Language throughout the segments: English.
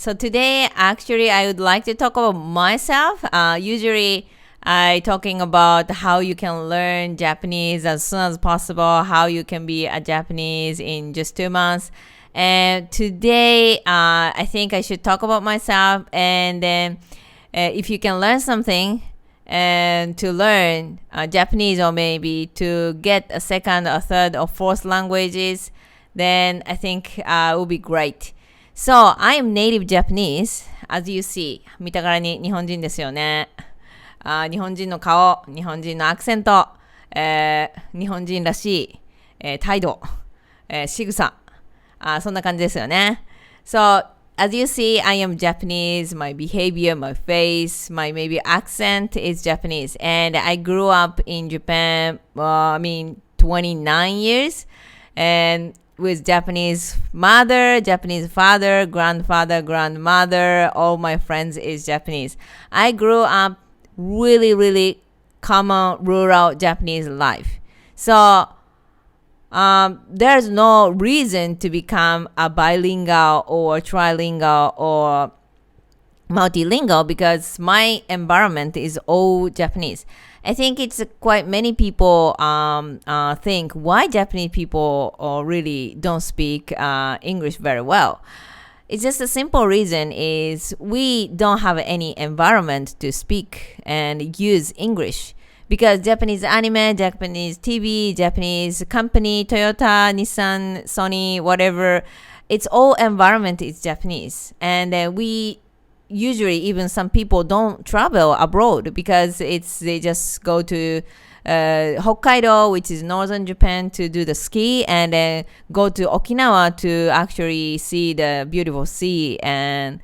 So today, actually, I would like to talk about myself. Usually, I talking about how you can learn Japanese as soon as possible, how you can be a Japanese in just 2 months. And today, I think I should talk about myself, and then if you can learn something and to learn Japanese, or maybe to get a second or third or fourth languages, then I think it will be great. So, I am native Japanese, as you see. 見たからに日本人ですよね。日本人の顔、日本人のアクセント、日本人らしい、態度、仕草、そんな感じですよね。So, as you see, I am Japanese. My behavior, my face, my maybe accent is Japanese. And I grew up in Japan, 29 years. And with Japanese mother, Japanese father, grandfather, grandmother, all my friends is Japanese. I grew up really common rural Japanese life. So there's no reason to become a bilingual or trilingual or multilingual because my environment is all Japanese. I think it's quite many people think why Japanese people really don't speak English very well. It's just a simple reason is we don't have any environment to speak and use English. Because Japanese anime, Japanese TV, Japanese company, Toyota, Nissan, Sony, whatever, it's all environment is Japanese. And we usually, even some people don't travel abroad because they just go to Hokkaido, which is northern Japan, to do the ski, and then go to Okinawa to actually see the beautiful sea and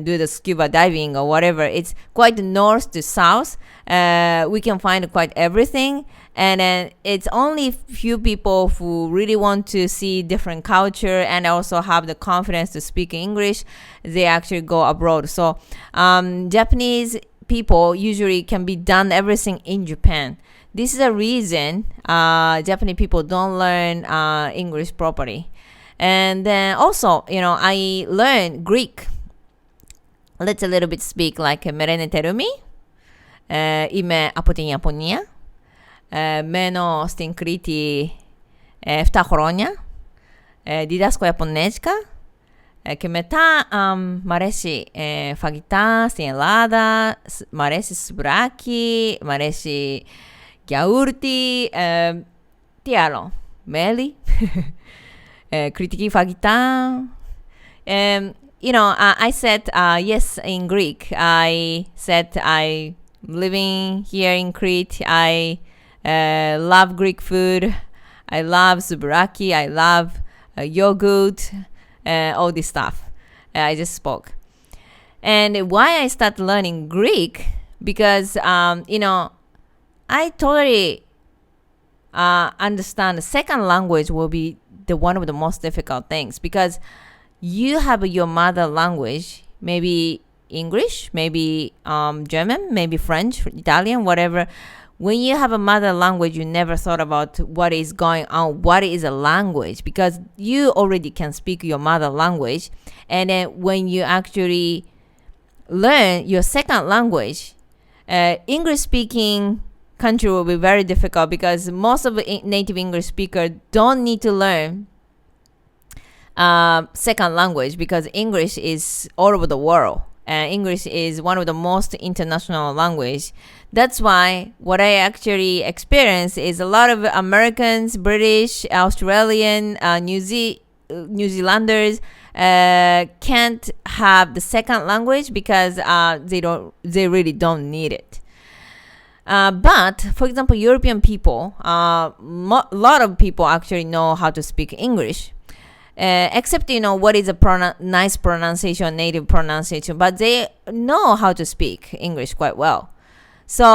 do the scuba diving or whatever. It's quite north to south. We can find quite everything, and then it's only few people who really want to see different culture and also have the confidence to speak English. They actually go abroad. So Japanese people usually can be done everything in Japan. This is a reason Japanese people don't learn English properly. And then also, I learned Greek. Let's a little bit speak like Merene Terumi, Ime Apotin Japonia, Meno Stinkriti Ftahoronia, Didasco Japonesca, que meta Maresi Fagita, Stienlada, Maresi Subraki, Maresi Giaurti, Tialo, Meli, Kritiki Fagita, I said yes in Greek. I said I'm living here in Crete. I love Greek food. I love zubaraki. I love yogurt. All this stuff. I just spoke. And why I started learning Greek? Because, I totally understand the second language will be one of the most difficult things because you have your mother language, maybe English, maybe German, maybe French, Italian, whatever. When you have a mother language, you never thought about what is going on, what is a language, because you already can speak your mother language. And then when you actually learn your second language, English-speaking country will be very difficult because most of the native English speakers don't need to learn second language because English is all over the world. English is one of the most international language. That's why what I actually experience is a lot of Americans, British, Australian, New Zealanders can't have the second language because they really don't need it. But for example, European people, a lot of people actually know how to speak English. Except what is a nice pronunciation, native pronunciation, but they know how to speak English quite well. So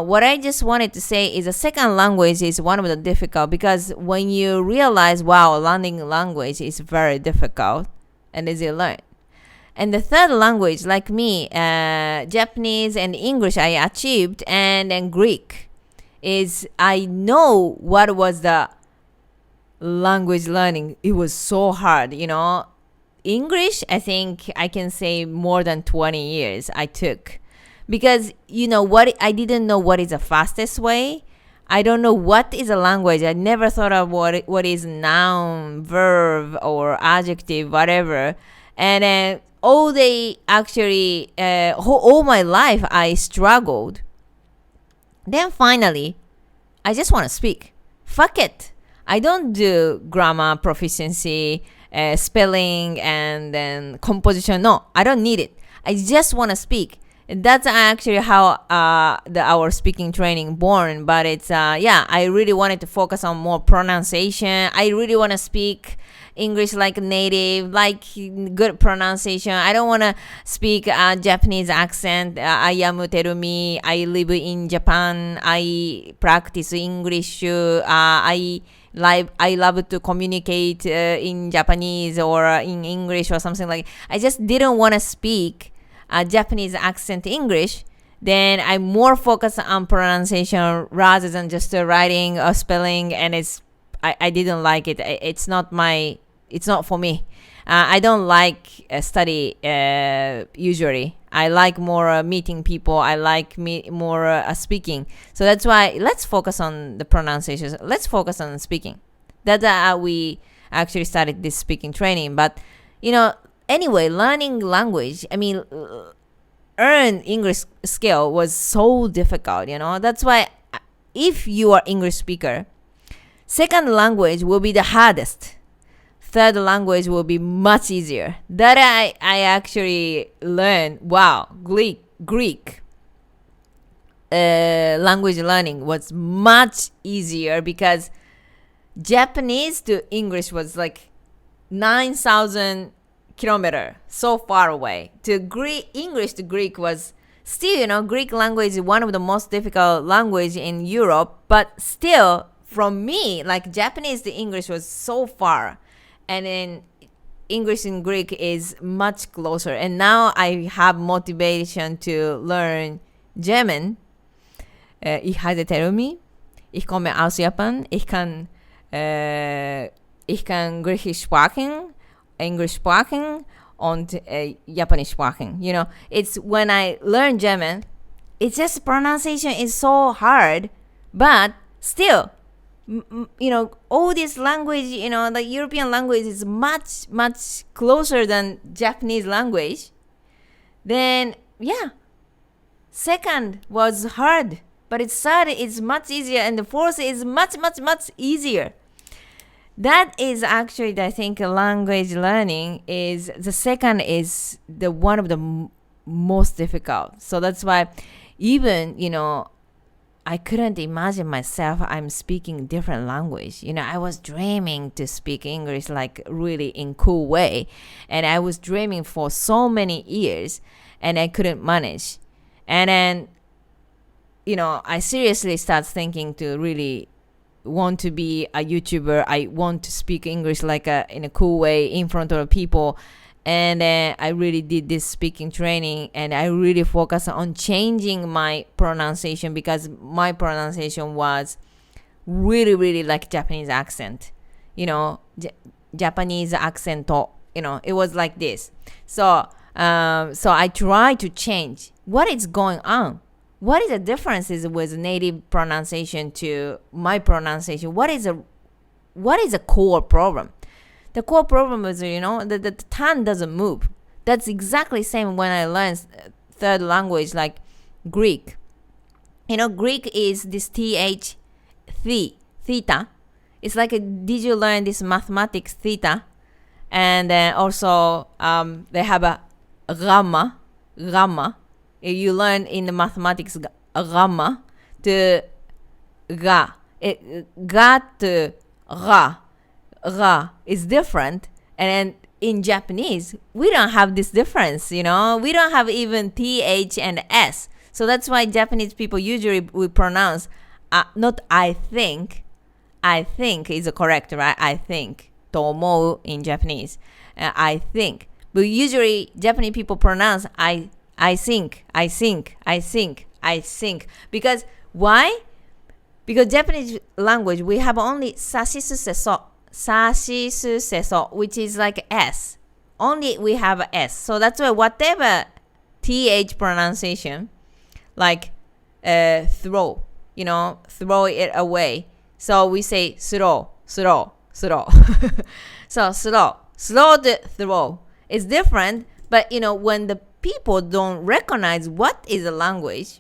what I just wanted to say is a second language is one of the difficult because when you realize, wow, learning language is very difficult, and as you learn. And the third language, like me, Japanese and English I achieved, and then Greek is I know what was the language learning. It was so hard, English, I think I can say more than 20 years I took. Because, what, I didn't know what is the fastest way. I don't know what is a language. I never thought of what is noun, verb, or adjective, whatever. And then all my life I struggled. Then finally, I just want to speak. Fuck it. I don't do grammar proficiency, spelling, and then composition. No, I don't need it. I just want to speak. That's actually how our speaking training born. But it's I really wanted to focus on more pronunciation. I really want to speak English like native, like good pronunciation. I don't want to speak Japanese accent. I am Terumi. I live in Japan. I practice English. I love to communicate in Japanese or in English or something like. I just didn't want to speak Japanese accent English. Then I'm more focused on pronunciation rather than just writing or spelling. And I didn't like it. It's not for me. I don't like study usually. I like more meeting people. I like more speaking. So that's why let's focus on the pronunciation. Let's focus on speaking. That's how we actually started this speaking training. But, anyway, learning language, earn English skill was so difficult, That's why if you are English speaker, second language will be the hardest. Third language will be much easier. That I actually learned. Wow, Greek language learning was much easier because Japanese to English was like 9,000 kilometers, so far away. To English to Greek was still, Greek language is one of the most difficult language in Europe, but still, from me, like Japanese to English was so far. And then English and Greek is much closer. And now I have motivation to learn German. Ich heiße Terumi. Ich komme aus Japan. Ich kann Griechisch sprechen, Englisch sprechen und Japanisch sprechen. It's when I learn German, it's just pronunciation is so hard, but still, all this language, the European language is much, much closer than Japanese language. Then, second was hard, but third is much easier, and the fourth is much, much, much easier. That is actually, I think, language learning is, the second is the one of the most difficult. So that's why even, I couldn't imagine myself I'm speaking different language. I was dreaming to speak English like really in cool way. And I was dreaming for so many years and I couldn't manage. And then, I seriously start thinking to really want to be a YouTuber. I want to speak English like in a cool way in front of people. And I really did this speaking training and I really focused on changing my pronunciation because my pronunciation was really, really like Japanese accent. Japanese accent, it was like this. So I tried to change what is going on. What is the differences with native pronunciation to my pronunciation? What is a core problem? The core problem is, the tongue doesn't move. That's exactly the same when I learned third language like Greek. Greek is this th, theta. It's like, did you learn this mathematics theta? And then also they have a gamma. You learn in the mathematics gamma to ga. Ga to ra. Ra is different, and then in Japanese we don't have this difference. We don't have even th and s. So that's why Japanese people usually will pronounce not I think is correct, right? I think と思う in Japanese. I think, but usually Japanese people pronounce I think. Because why? Because Japanese language we have only sashisu seso, which is like S. only we have a S. So that's why whatever TH pronunciation, like throw, throw it away. So we say throw. So slow the throw is different, but when the people don't recognize what is a language,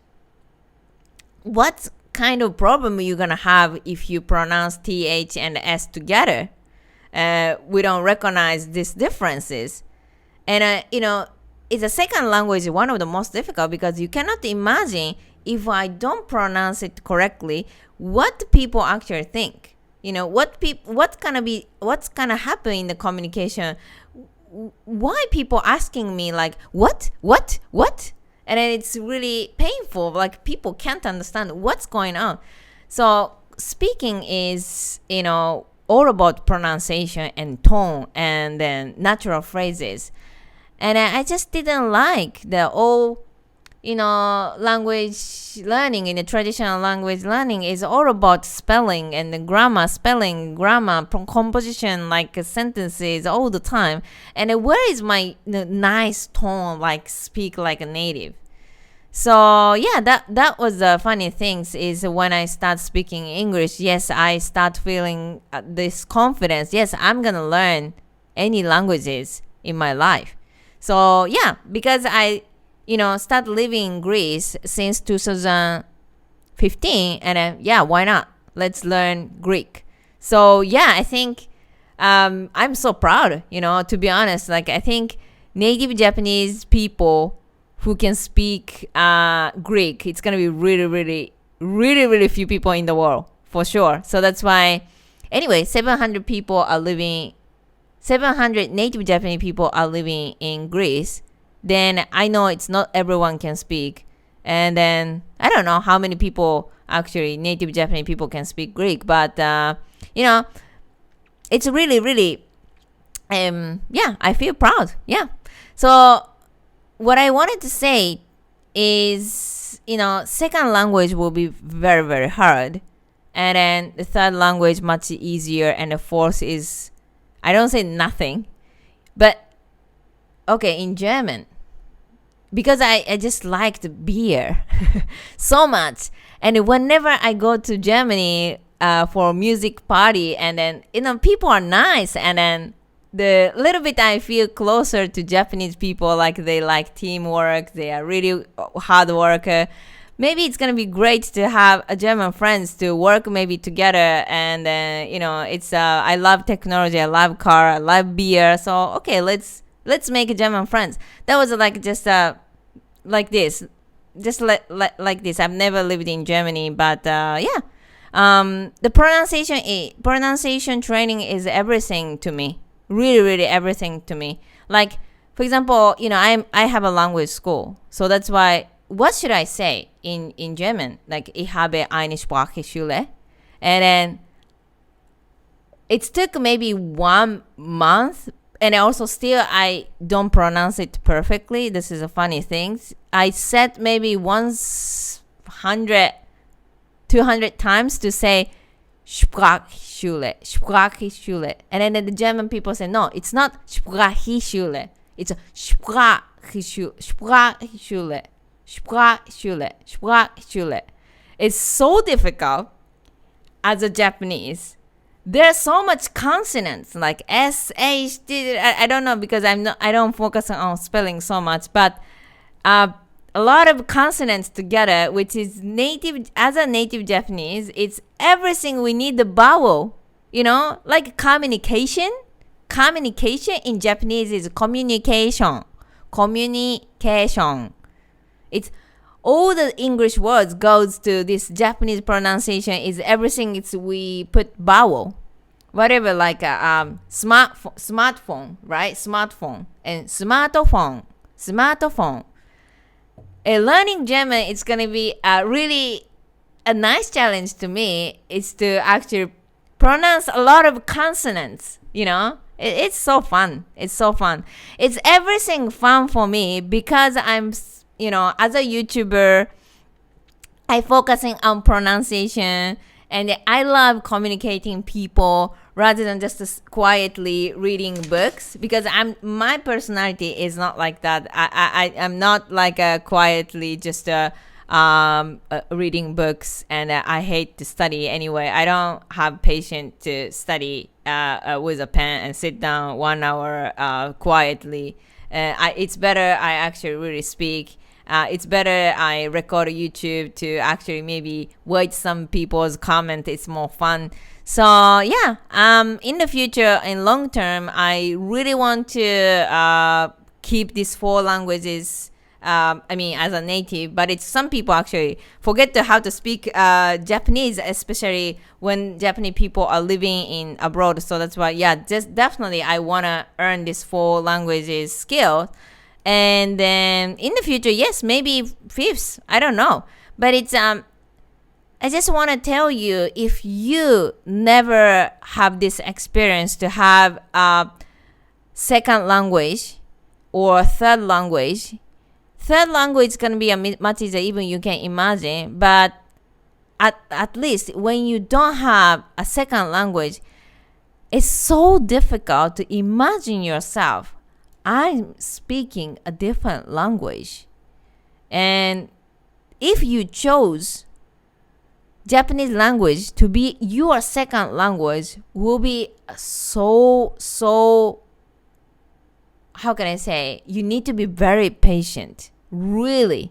what kind of problem you're gonna have if you pronounce TH and S together. We don't recognize these differences. And it's a second language, one of the most difficult, because you cannot imagine if I don't pronounce it correctly, what people actually think. What's gonna happen in the communication. Why people asking me like what, and then it's really painful, like people can't understand what's going on. So speaking is all about pronunciation and tone and then natural phrases. And I just didn't like the all language learning. In the traditional language learning is all about spelling and the grammar, composition, like sentences all the time. And where is my nice tone, like speak like a native? So yeah, that was the funny things is when I start speaking English. Yes, I start feeling this confidence. Yes, I'm gonna learn any languages in my life. So yeah, because I start living in Greece since 2015, and then why not? Let's learn Greek. So yeah, I think I'm so proud, to be honest. Like I think native Japanese people who can speak Greek, it's gonna be really, really, really, really few people in the world for sure. So that's why, anyway, 700 native Japanese people are living in Greece. Then I know it's not everyone can speak. And then I don't know how many people actually native Japanese people can speak Greek, but it's really, really I feel proud. Yeah. So what I wanted to say is, second language will be very, very hard. And then the third language much easier, and the fourth is, I don't say nothing, but okay, in German, because I just liked beer so much. And whenever I go to Germany for music party, and then, people are nice. And then the little bit I feel closer to Japanese people, like they like teamwork. They are really hard worker. Maybe it's going to be great to have a German friends to work maybe together. And it's I love technology. I love car. I love beer. So, okay, let's make a German friends. That was like just like this, just like this. I've never lived in Germany, but the pronunciation training is everything to me. Really, really everything to me. Like, for example, I have a language school, so that's why. What should I say in German? Like, ich habe eine Sprachschule, and then it took maybe 1 month. And also still I don't pronounce it perfectly. This is a funny thing. I said maybe 100, 200 times to say Sprachschule. And then the German people say, no, it's not Sprachschule. It's Sprachschule. It's so difficult as a Japanese. There's so much consonants like S, H, D. I don't know because I don't focus on spelling so much, but a lot of consonants together, which is native as a native Japanese. It's everything we need the vowel, like communication. Communication in Japanese is communication. It's all the English words goes to this Japanese pronunciation is everything. It's we put vowel, whatever, like a smartphone, right? Smartphone and smartphone. Learning German, it's gonna be really a nice challenge to me. Is to actually pronounce a lot of consonants. It's so fun. It's everything fun for me because I'm. As a YouTuber, I focusing on pronunciation, and I love communicating people, rather than just quietly reading books, because my personality is not like that. I'm not like a quietly just reading books, and I hate to study anyway. I don't have patience to study with a pen and sit down 1 hour quietly. It's better I actually really speak. It's better I record YouTube to actually maybe watch some people's comment. It's more fun. So yeah, in the future, in long term, I really want to keep these 4 languages. As a native, but it's some people actually forget how to speak Japanese, especially when Japanese people are living in abroad. So that's why, yeah, just definitely I want to earn this 4 languages skill. And then in the future, yes, maybe 5th, I don't know. But it's I just want to tell you, if you never have this experience to have a second language or third language is going to be much easier even you can imagine. But at least when you don't have a second language, it's so difficult to imagine yourself, I'm speaking a different language. And if you chose Japanese language to be your second language, will be so how can I say, you need to be very patient, really.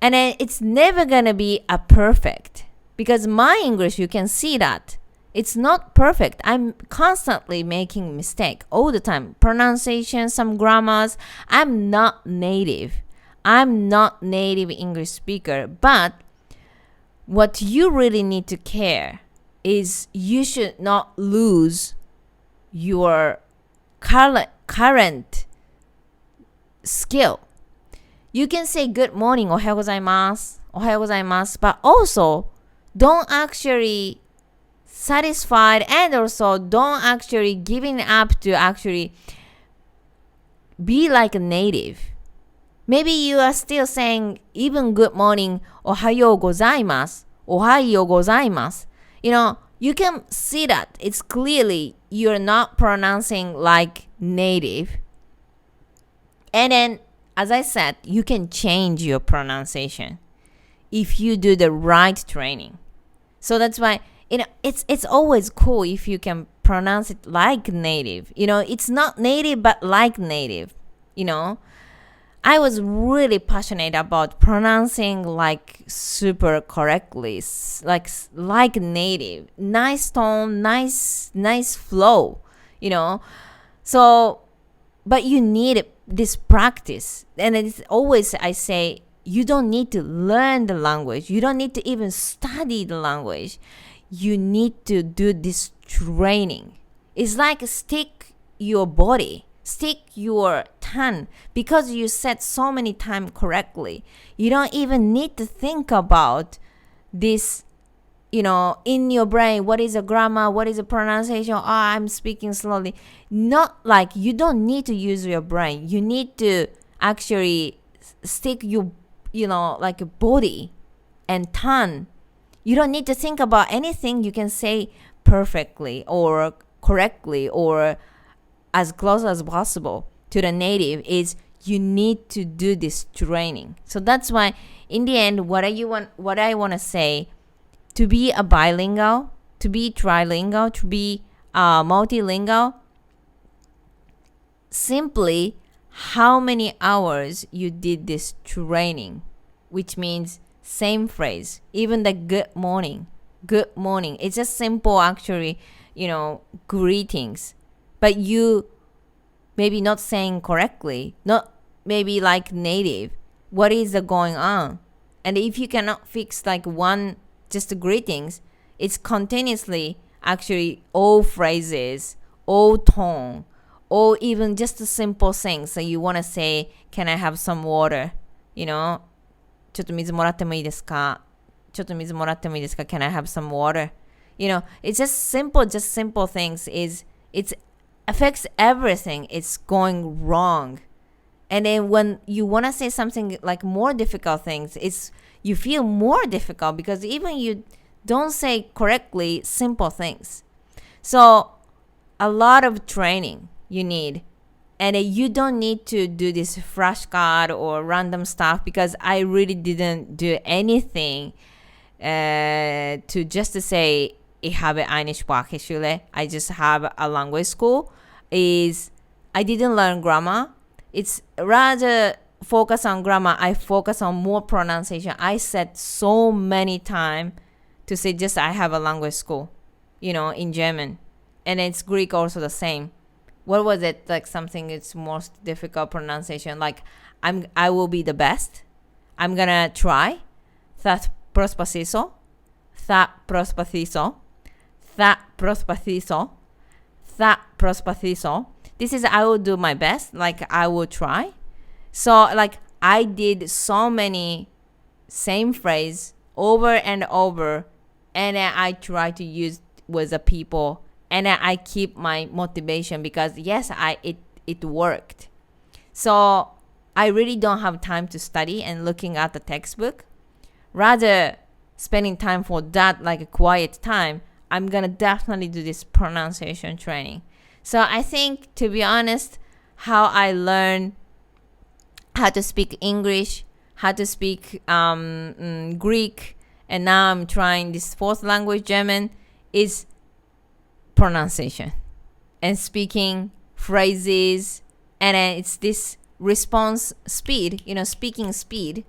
And then it's never gonna be a perfect, because my English, you can see that it's not perfect. I'm constantly making mistake all the time, pronunciation, some grammars. I'm not native English speaker. But what you really need to care is you should not lose your current skill. You can say good morning, ohayou gozaimasu, but also don't actually satisfied, and also don't actually giving up to actually be like a native. Maybe you are still saying even good morning, ohayou gozaimasu. You can see that it's clearly you're not pronouncing like native. And then, as I said, you can change your pronunciation if you do the right training. So that's why, it's always cool if you can pronounce it like native. It's not native, but like native. I was really passionate about pronouncing like super correctly, like native, nice tone, nice flow, So, but you need this practice, and it's always I say you don't need to learn the language. You don't need to even study the language. You need to do this training. It's like stick your body. Stick your tongue, because you said so many times correctly. You don't even need to think about this, in your brain. What is a grammar? What is a pronunciation? Oh, I'm speaking slowly. Not like you don't need to use your brain. You need to actually stick your, like a body and tongue. You don't need to think about anything. You can say perfectly or correctly or as close as possible to the native. Is you need to do this training. So that's why in the end, what I want to say, to be a bilingual, to be trilingual, to be multilingual, simply how many hours you did this training, which means same phrase, even the good morning. It's just simple actually, greetings. But you maybe not saying correctly, not maybe like native. What is going on? And if you cannot fix like one, just the greetings, it's continuously actually all phrases, all tone, or even just a simple thing. So you want to say, can I have some water? ちょっと水もらってもいいですか? Can I have some water? It's just simple things. It affects everything. It's going wrong. And then when you want to say something like more difficult things, you feel more difficult because even you don't say correctly simple things. So a lot of training you need. And you don't need to do this flashcard or random stuff, because I really didn't do anything to just to say I have eine Sprachschule. I just have a language school. Is I didn't learn grammar. It's rather focus on grammar. I focus on more pronunciation. I said so many times to say just I have a language school, in German. And it's Greek also the same. What was it, like something it's most difficult pronunciation, like I will be the best, I'm gonna try, that prospathiso, that prospathiso, that prospathiso, that prospathiso. This is I will do my best, like I will try. So like I did so many same phrase over and over, and I try to use with the people, and I keep my motivation, because yes, it worked. So I really don't have time to study and looking at the textbook. Rather spending time for that, like a quiet time, I'm gonna definitely do this pronunciation training. So I think, to be honest, how I learn how to speak English, how to speak Greek, and now I'm trying this fourth language, German, is pronunciation and speaking phrases, and then it's this response speed, speaking speed.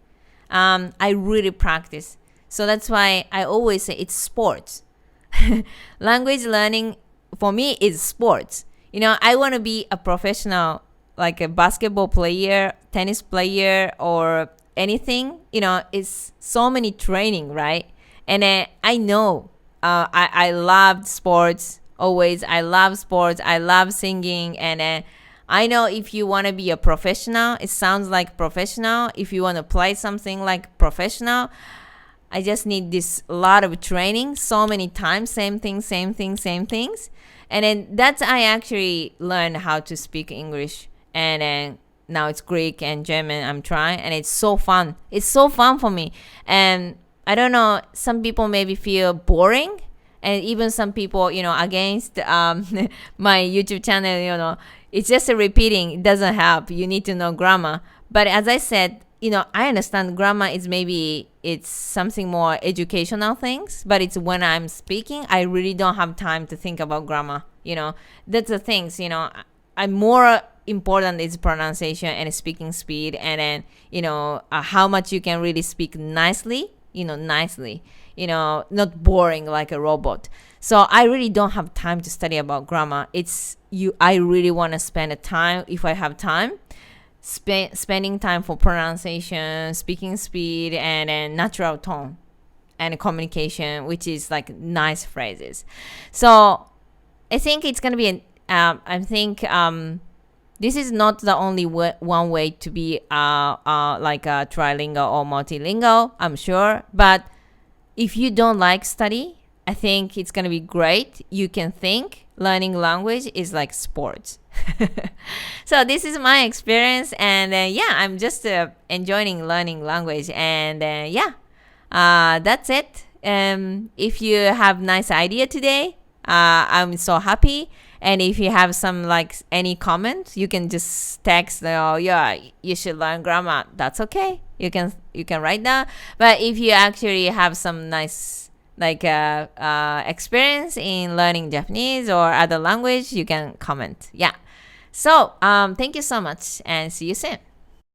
I really practice. So that's why I always say it's sports. Language learning for me is sports. I want to be a professional, like a basketball player, tennis player, or anything. It's so many training, right? And I know I loved sports. Always, I love sports. I love singing, and I know if you want to be a professional, it sounds like professional. If you want to play something like professional, I just need this lot of training, so many times, same things, and then that's I actually learned how to speak English, and then now it's Greek and German. I'm trying, and it's so fun. It's so fun for me, and I don't know. Some people maybe feel boring. And even some people, against my YouTube channel, it's just a repeating. It doesn't help. You need to know grammar. But as I said, I understand grammar is maybe it's something more educational things. But it's when I'm speaking, I really don't have time to think about grammar. That's the things, I'm more important is pronunciation and speaking speed. And then, how much you can really speak nicely, nicely. Not boring like a robot. So I really don't have time to study about grammar. I really want to spend a time, if I have time, spending time for pronunciation, speaking speed, and natural tone and communication, which is like nice phrases. So I think it's gonna be this is not the only one way to be like a trilingual or multilingual, I'm sure, but if you don't like study, I think it's going to be great. You can think learning language is like sports. So this is my experience, and I'm just enjoying learning language, and that's it. If you have nice idea today, I'm so happy. And if you have some like any comments, you can just text, you should learn grammar. That's okay. You can write down. But if you actually have some nice like experience in learning Japanese or other language, you can comment. Yeah. So thank you so much, and see you soon.